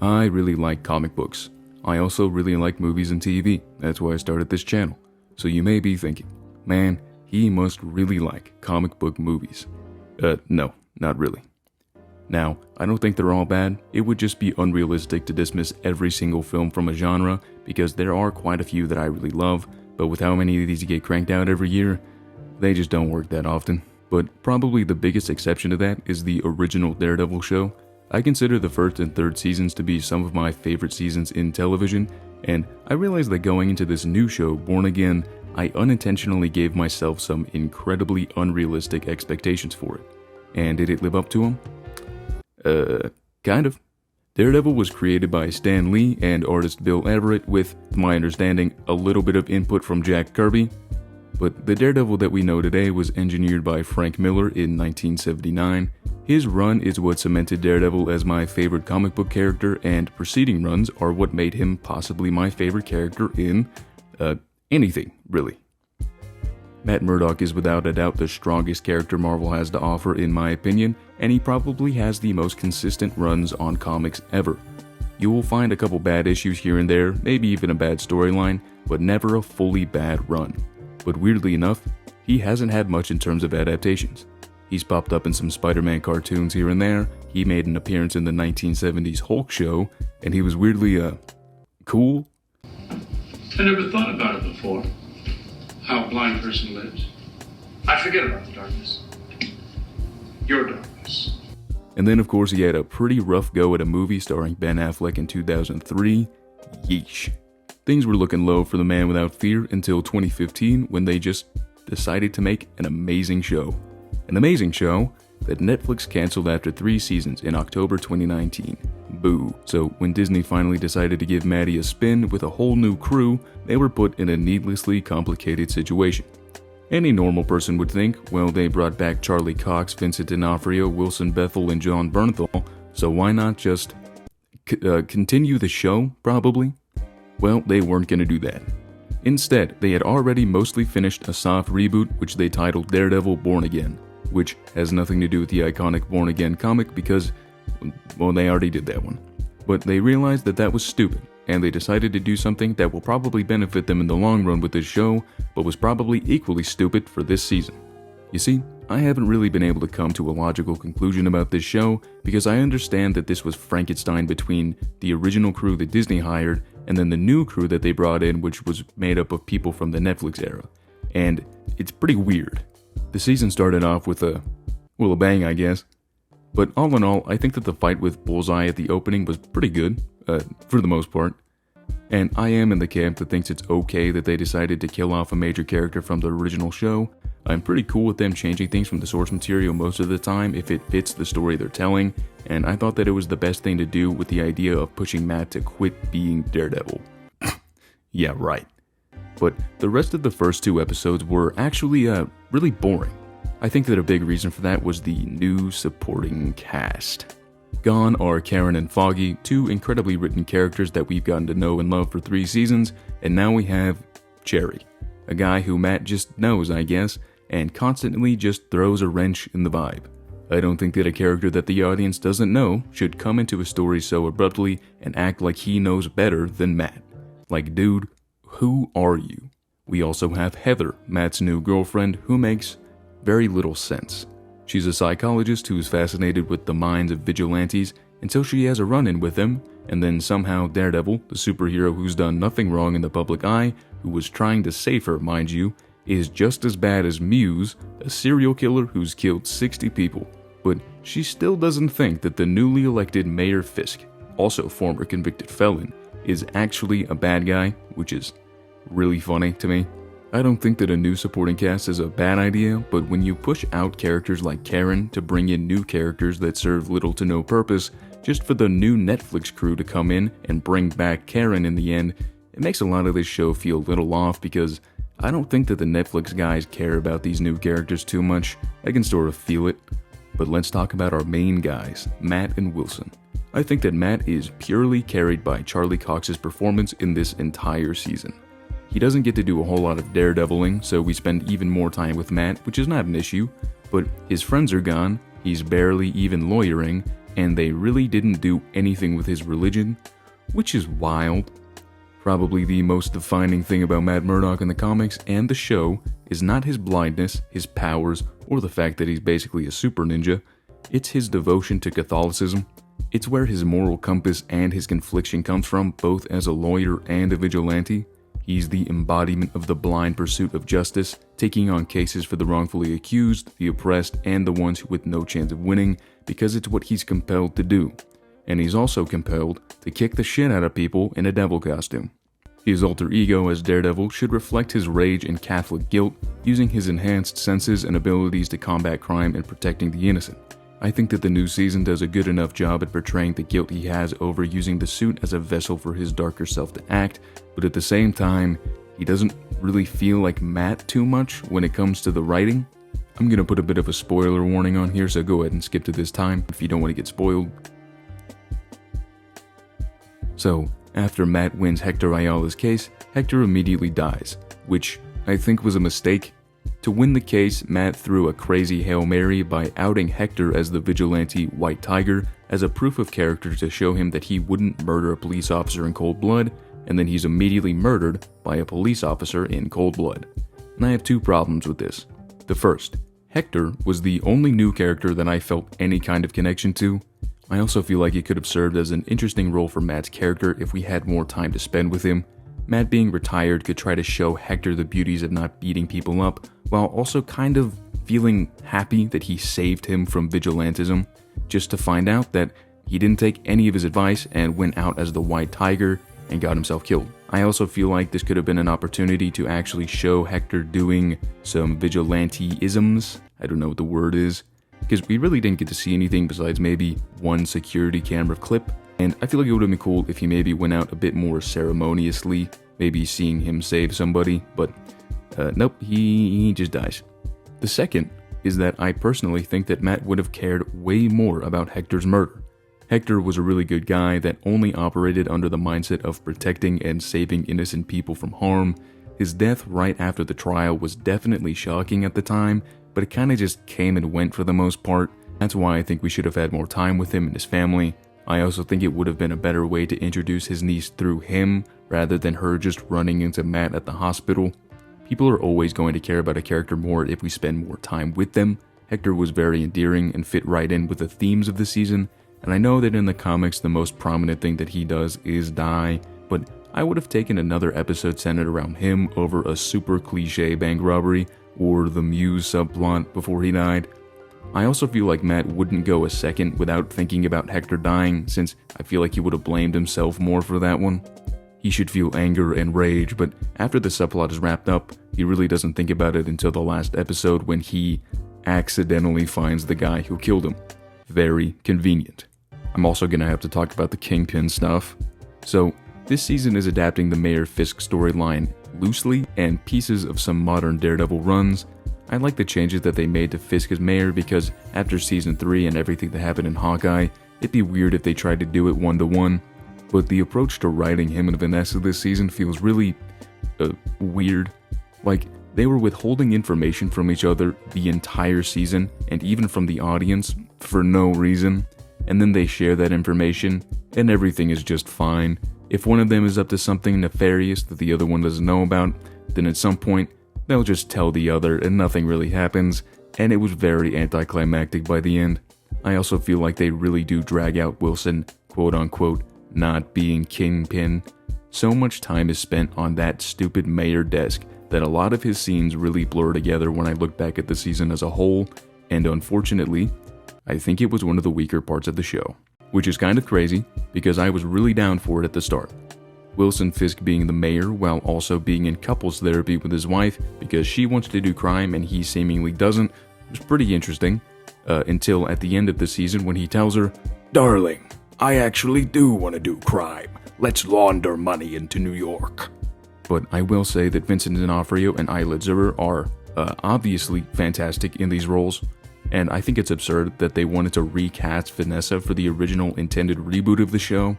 I really like comic books. I also really like movies and TV. That's why I started this channel. So you may be thinking, man, he must really like comic book movies. No, not really. Now, I don't think they're all bad. It would just be unrealistic to dismiss every single film from a genre, because there are quite a few that I really love, but with how many of these get cranked out every year, they just don't work that often. But probably the biggest exception to that is the original Daredevil show. I consider the first and third seasons to be some of my favorite seasons in television, and I realized that going into this new show, Born Again, I unintentionally gave myself some incredibly unrealistic expectations for it. And did it live up to them? Kind of. Daredevil was created by Stan Lee and artist Bill Everett with, to my understanding, a little bit of input from Jack Kirby. But the Daredevil that we know today was engineered by Frank Miller in 1979. His run is what cemented Daredevil as my favorite comic book character, and preceding runs are what made him possibly my favorite character in, anything, really. Matt Murdock is without a doubt the strongest character Marvel has to offer in my opinion, and he probably has the most consistent runs on comics ever. You will find a couple bad issues here and there, maybe even a bad storyline, but never a fully bad run. But weirdly enough, he hasn't had much in terms of adaptations. He's popped up in some Spider-Man cartoons here and there, he made an appearance in the 1970s Hulk show, and he was weirdly, cool. I never thought about it before. How a blind person lives. I forget about the darkness. Your darkness. And then of course he had a pretty rough go at a movie starring Ben Affleck in 2003. Yeesh. Things were looking low for the man without fear until 2015 when they just decided to make an amazing show. An amazing show that Netflix canceled after 3 seasons in October 2019. Boo. So when Disney finally decided to give Maddie a spin with a whole new crew, they were put in a needlessly complicated situation. Any normal person would think, well, they brought back Charlie Cox, Vincent D'Onofrio, Wilson Bethel, and John Bernthal, so why not just continue the show, probably? Well, they weren't going to do that. Instead, they had already mostly finished a soft reboot which they titled Daredevil Born Again, which has nothing to do with the iconic Born Again comic because, well, they already did that one. But they realized that that was stupid, and they decided to do something that will probably benefit them in the long run with this show, but was probably equally stupid for this season. You see, I haven't really been able to come to a logical conclusion about this show because I understand that this was Frankenstein between the original crew that Disney hired and then the new crew that they brought in, which was made up of people from the Netflix era. And it's pretty weird. The season started off with a bang, I guess. But all in all, I think that the fight with Bullseye at the opening was pretty good, for the most part. And I am in the camp that thinks it's okay that they decided to kill off a major character from the original show. I'm pretty cool with them changing things from the source material most of the time if it fits the story they're telling, and I thought that it was the best thing to do with the idea of pushing Matt to quit being Daredevil. Yeah, right. But the rest of the first 2 episodes were actually, really boring. I think that a big reason for that was the new supporting cast. Gone are Karen and Foggy, 2 incredibly written characters that we've gotten to know and love for 3 seasons, and now we have Cherry, a guy who Matt just knows, I guess, and constantly just throws a wrench in the vibe. I don't think that a character that the audience doesn't know should come into a story so abruptly and act like he knows better than Matt. Like, dude, who are you? We also have Heather, Matt's new girlfriend, who makes very little sense. She's a psychologist who's fascinated with the minds of vigilantes until she has a run-in with them, and then somehow Daredevil, the superhero who's done nothing wrong in the public eye, who was trying to save her, mind you, is just as bad as Muse, a serial killer who's killed 60 people. But she still doesn't think that the newly elected Mayor Fisk, also former convicted felon, is actually a bad guy, which is really funny to me. I don't think that a new supporting cast is a bad idea, but when you push out characters like Karen to bring in new characters that serve little to no purpose, just for the new Netflix crew to come in and bring back Karen in the end, it makes a lot of this show feel a little off because I don't think that the Netflix guys care about these new characters too much. I can sort of feel it. But let's talk about our main guys, Matt and Wilson. I think that Matt is purely carried by Charlie Cox's performance in this entire season. He doesn't get to do a whole lot of daredeviling, so we spend even more time with Matt, which is not an issue, but his friends are gone, he's barely even lawyering, and they really didn't do anything with his religion, which is wild. Probably the most defining thing about Matt Murdock in the comics and the show is not his blindness, his powers, or the fact that he's basically a super ninja. It's his devotion to Catholicism. It's where his moral compass and his confliction comes from, both as a lawyer and a vigilante. He's the embodiment of the blind pursuit of justice, taking on cases for the wrongfully accused, the oppressed, and the ones with no chance of winning, because it's what he's compelled to do. And he's also compelled to kick the shit out of people in a devil costume. His alter ego as Daredevil should reflect his rage and Catholic guilt, using his enhanced senses and abilities to combat crime and protecting the innocent. I think that the new season does a good enough job at portraying the guilt he has over using the suit as a vessel for his darker self to act, but at the same time, he doesn't really feel like Matt too much when it comes to the writing. I'm gonna put a bit of a spoiler warning on here, so go ahead and skip to this time if you don't want to get spoiled. So, after Matt wins Hector Ayala's case, Hector immediately dies, which I think was a mistake. To win the case, Matt threw a crazy Hail Mary by outing Hector as the vigilante White Tiger as a proof of character to show him that he wouldn't murder a police officer in cold blood, and then he's immediately murdered by a police officer in cold blood. And I have two problems with this. The first, Hector was the only new character that I felt any kind of connection to. I also feel like it could have served as an interesting role for Matt's character if we had more time to spend with him. Matt being retired could try to show Hector the beauties of not beating people up, while also kind of feeling happy that he saved him from vigilantism, just to find out that he didn't take any of his advice and went out as the White Tiger and got himself killed. I also feel like this could have been an opportunity to actually show Hector doing some vigilante-isms, I don't know what the word is, because we really didn't get to see anything besides maybe one security camera clip. And I feel like it would have been cool if he maybe went out a bit more ceremoniously, maybe seeing him save somebody, but nope, he just dies. The second is that I personally think that Matt would have cared way more about Hector's murder. Hector was a really good guy that only operated under the mindset of protecting and saving innocent people from harm. His death right after the trial was definitely shocking at the time, but it kinda just came and went for the most part. That's why I think we should have had more time with him and his family. I also think it would have been a better way to introduce his niece through him, rather than her just running into Matt at the hospital. People are always going to care about a character more if we spend more time with them. Hector was very endearing and fit right in with the themes of the season, and I know that in the comics the most prominent thing that he does is die, but I would have taken another episode centered around him over a super cliche bank robbery or the Muse subplot before he died. I also feel like Matt wouldn't go a second without thinking about Hector dying, since I feel like he would have blamed himself more for that one. He should feel anger and rage, but after the subplot is wrapped up, he really doesn't think about it until the last episode when he accidentally finds the guy who killed him. Very convenient. I'm also gonna have to talk about the Kingpin stuff. So, this season is adapting the Mayor Fisk storyline loosely and pieces of some modern Daredevil runs. I like the changes that they made to Fisk as mayor because after season 3 and everything that happened in Hawkeye, it'd be weird if they tried to do it one-to-one. But the approach to writing him and Vanessa this season feels really weird. Like, they were withholding information from each other the entire season and even from the audience for no reason. And then they share that information and everything is just fine. If one of them is up to something nefarious that the other one doesn't know about, then at some point, they'll just tell the other and nothing really happens, and it was very anticlimactic by the end. I also feel like they really do drag out Wilson, quote-unquote, not being Kingpin. So much time is spent on that stupid mayor desk that a lot of his scenes really blur together when I look back at the season as a whole, and unfortunately, I think it was one of the weaker parts of the show. Which is kind of crazy, because I was really down for it at the start. Wilson Fisk being the mayor while also being in couples therapy with his wife because she wants to do crime and he seemingly doesn't was pretty interesting, until at the end of the season when he tells her, "Darling, I actually do want to do crime. Let's launder money into New York." But I will say that Vincent D'Onofrio and Isla Zurrer are obviously fantastic in these roles, and I think it's absurd that they wanted to recast Vanessa for the original intended reboot of the show.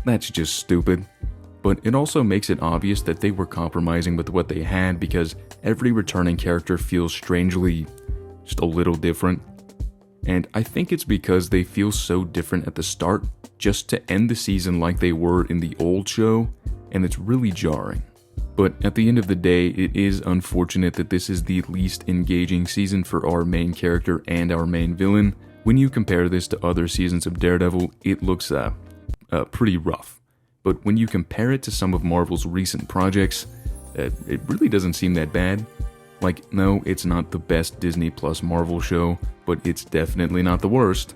That's just stupid. But it also makes it obvious that they were compromising with what they had because every returning character feels strangely just a little different. and I think it's because they feel so different at the start, just to end the season like they were in the old show, and it's really jarring. But at the end of the day, it is unfortunate that this is the least engaging season for our main character and our main villain. When you compare this to other seasons of Daredevil, it looks pretty rough. But when you compare it to some of Marvel's recent projects, it really doesn't seem that bad. Like, no, it's not the best Disney Plus Marvel show, but it's definitely not the worst.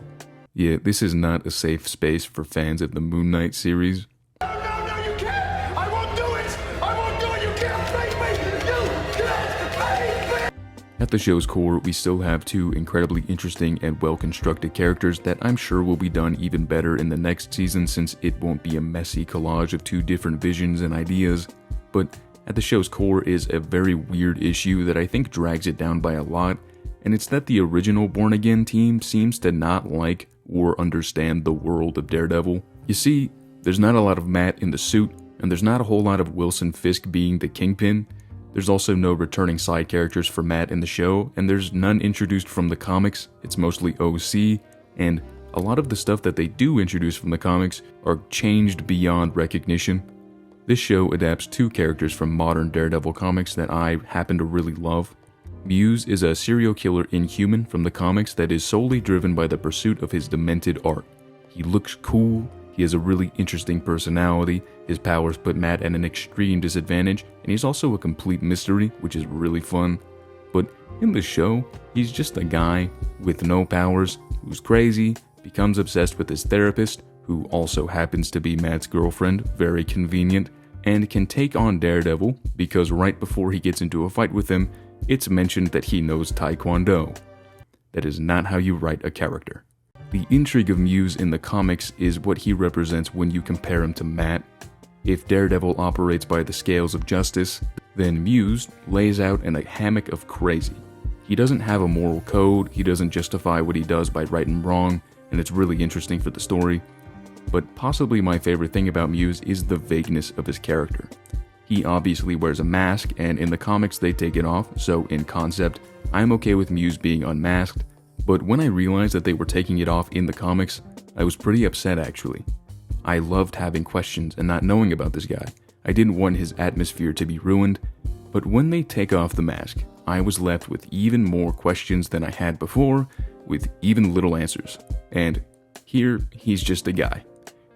Yeah, this is not a safe space for fans of the Moon Knight series. No, you can't! I won't do it! I won't do it! You can't make me! You can't make me! At the show's core, we still have two incredibly interesting and well-constructed characters that I'm sure will be done even better in the next season, since it won't be a messy collage of two different visions and ideas. But at the show's core is a very weird issue that I think drags it down by a lot, and it's that the original Born Again team seems to not like or understand the world of Daredevil. You see, there's not a lot of Matt in the suit, and there's not a whole lot of Wilson Fisk being the Kingpin. There's also no returning side characters for Matt in the show, and there's none introduced from the comics. It's mostly OC, and a lot of the stuff that they do introduce from the comics are changed beyond recognition. This show adapts two characters from modern Daredevil comics that I happen to really love. Muse is a serial killer inhuman from the comics that is solely driven by the pursuit of his demented art. He looks cool, he has a really interesting personality, his powers put Matt at an extreme disadvantage, and he's also a complete mystery, which is really fun. But in the show, he's just a guy with no powers, who's crazy, becomes obsessed with his therapist, who also happens to be Matt's girlfriend, very convenient, and can take on Daredevil because right before he gets into a fight with him, it's mentioned that he knows Taekwondo. That is not how you write a character. The intrigue of Muse in the comics is what he represents when you compare him to Matt. If Daredevil operates by the scales of justice, then Muse lays out in a hammock of crazy. He doesn't have a moral code, he doesn't justify what he does by right and wrong, and it's really interesting for the story. But possibly my favorite thing about Muse is the vagueness of his character. He obviously wears a mask, and in the comics they take it off, so in concept, I'm okay with Muse being unmasked, but when I realized that they were taking it off in the comics, I was pretty upset actually. I loved having questions and not knowing about this guy. I didn't want his atmosphere to be ruined, but when they take off the mask, I was left with even more questions than I had before, with even little answers. And here, he's just a guy.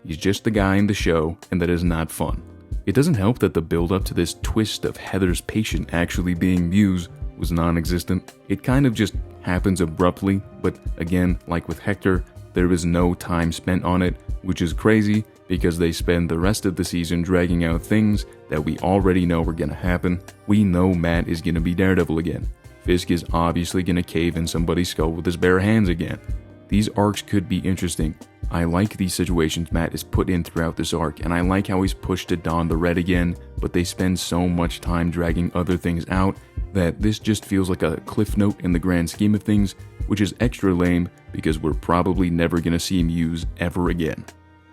He's just the guy in the show, and that is not fun. It doesn't help that the build-up to this twist of Heather's patient actually being Muse was non-existent. It kind of just happens abruptly, but again, like with Hector, there is no time spent on it, which is crazy because they spend the rest of the season dragging out things that we already know are gonna happen. We know Matt is gonna be Daredevil again. Fisk is obviously gonna cave in somebody's skull with his bare hands again. These arcs could be interesting. I like these situations Matt is put in throughout this arc, and I like how he's pushed to don the red again, but they spend so much time dragging other things out that this just feels like a cliff note in the grand scheme of things, which is extra lame because we're probably never gonna see Muse ever again.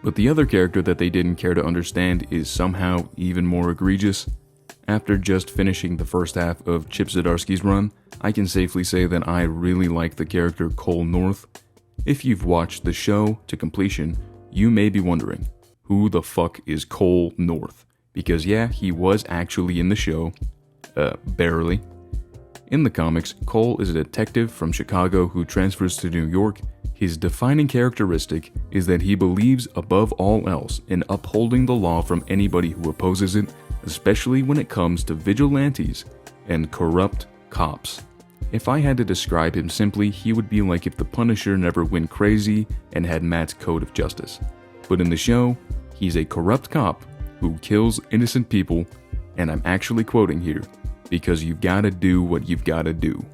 But the other character that they didn't care to understand is somehow even more egregious. After just finishing the first half of Chip Zdarsky's run, I can safely say that I really like the character Cole North. If you've watched the show to completion, you may be wondering, who the fuck is Cole North? Because yeah, he was actually in the show. Barely. In the comics, Cole is a detective from Chicago who transfers to New York. His defining characteristic is that he believes above all else in upholding the law from anybody who opposes it, especially when it comes to vigilantes and corrupt cops. If I had to describe him simply, he would be like if the Punisher never went crazy and had Matt's code of justice. But in the show, he's a corrupt cop who kills innocent people, and I'm actually quoting here, because you've gotta do what you've gotta do.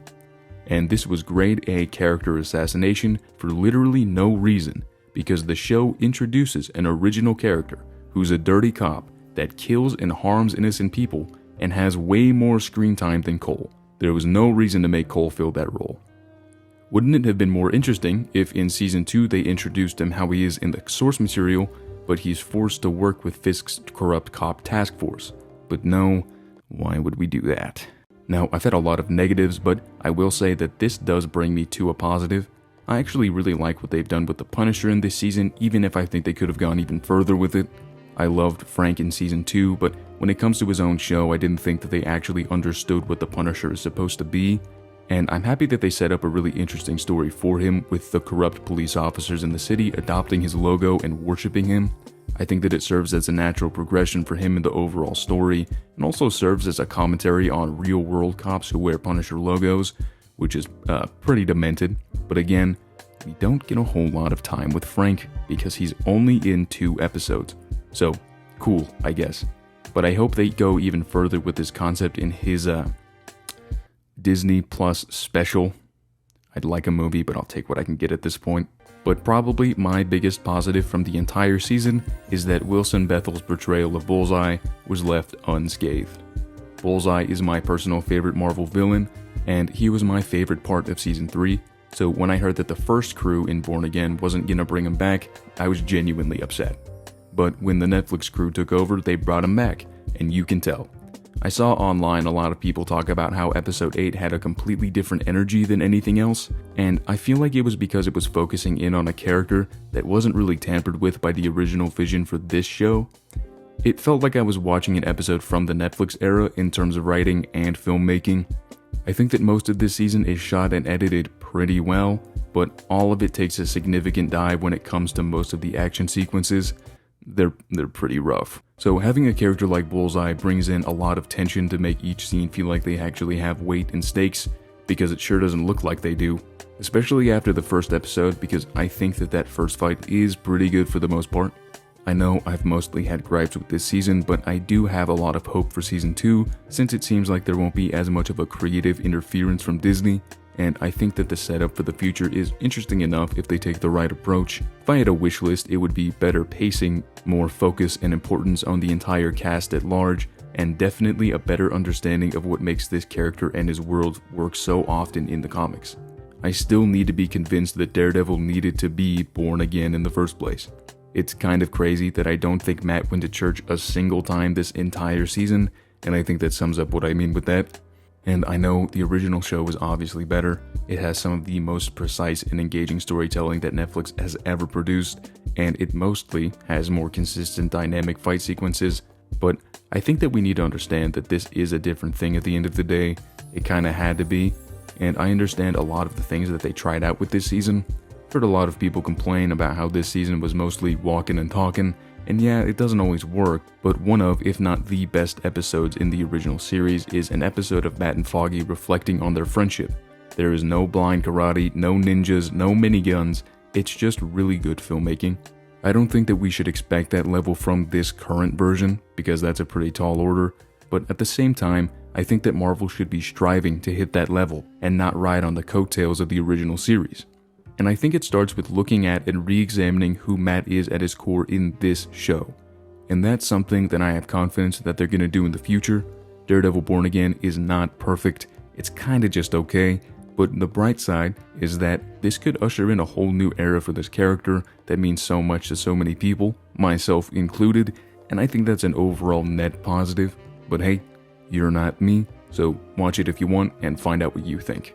And this was grade A character assassination for literally no reason, because the show introduces an original character who's a dirty cop that kills and harms innocent people and has way more screen time than Cole. There was no reason to make Cole fill that role. Wouldn't it have been more interesting if in Season 2 they introduced him how he is in the source material, but he's forced to work with Fisk's corrupt cop task force? But no, why would we do that? Now, I've had a lot of negatives, but I will say that this does bring me to a positive. I actually really like what they've done with the Punisher in this season, even if I think they could have gone even further with it. I loved Frank in season 2, but when it comes to his own show, I didn't think that they actually understood what the Punisher is supposed to be. And I'm happy that they set up a really interesting story for him, with the corrupt police officers in the city adopting his logo and worshipping him. I think that it serves as a natural progression for him in the overall story, and also serves as a commentary on real-world cops who wear Punisher logos, which is pretty demented. But again, we don't get a whole lot of time with Frank, because he's only in 2 episodes. So, cool, I guess. But I hope they go even further with this concept in his Disney Plus special. I'd like a movie, but I'll take what I can get at this point. But probably my biggest positive from the entire season is that Wilson Bethel's portrayal of Bullseye was left unscathed. Bullseye is my personal favorite Marvel villain, and he was my favorite part of season 3, so when I heard that the first crew in Born Again wasn't gonna bring him back, I was genuinely upset. But when the Netflix crew took over, they brought him back, and you can tell. I saw online a lot of people talk about how episode 8 had a completely different energy than anything else, and I feel like it was because it was focusing in on a character that wasn't really tampered with by the original vision for this show. It felt like I was watching an episode from the Netflix era in terms of writing and filmmaking. I think that most of this season is shot and edited pretty well, but all of it takes a significant dive when it comes to most of the action sequences. They're pretty rough. So having a character like Bullseye brings in a lot of tension to make each scene feel like they actually have weight and stakes, because it sure doesn't look like they do. Especially after the first episode, because I think that first fight is pretty good for the most part. I know I've mostly had gripes with this season, but I do have a lot of hope for season 2, since it seems like there won't be as much of a creative interference from Disney, and I think that the setup for the future is interesting enough if they take the right approach. If I had a wish list, it would be better pacing, more focus and importance on the entire cast at large, and definitely a better understanding of what makes this character and his world work so often in the comics. I still need to be convinced that Daredevil needed to be born again in the first place. It's kind of crazy that I don't think Matt went to church a single time this entire season, and I think that sums up what I mean with that. And I know the original show was obviously better. It has some of the most precise and engaging storytelling that Netflix has ever produced, and it mostly has more consistent dynamic fight sequences, but I think that we need to understand that this is a different thing at the end of the day. It kinda had to be, and I understand a lot of the things that they tried out with this season. I've heard a lot of people complain about how this season was mostly walking and talking, and yeah, it doesn't always work, but one of, if not the best episodes in the original series is an episode of Matt and Foggy reflecting on their friendship. There is no blind karate, no ninjas, no miniguns, it's just really good filmmaking. I don't think that we should expect that level from this current version, because that's a pretty tall order, but at the same time, I think that Marvel should be striving to hit that level, and not ride on the coattails of the original series. And I think it starts with looking at and re-examining who Matt is at his core in this show. And that's something that I have confidence that they're going to do in the future. Daredevil Born Again is not perfect, it's kinda just okay, but the bright side is that this could usher in a whole new era for this character that means so much to so many people, myself included, and I think that's an overall net positive. But hey, you're not me, so watch it if you want and find out what you think.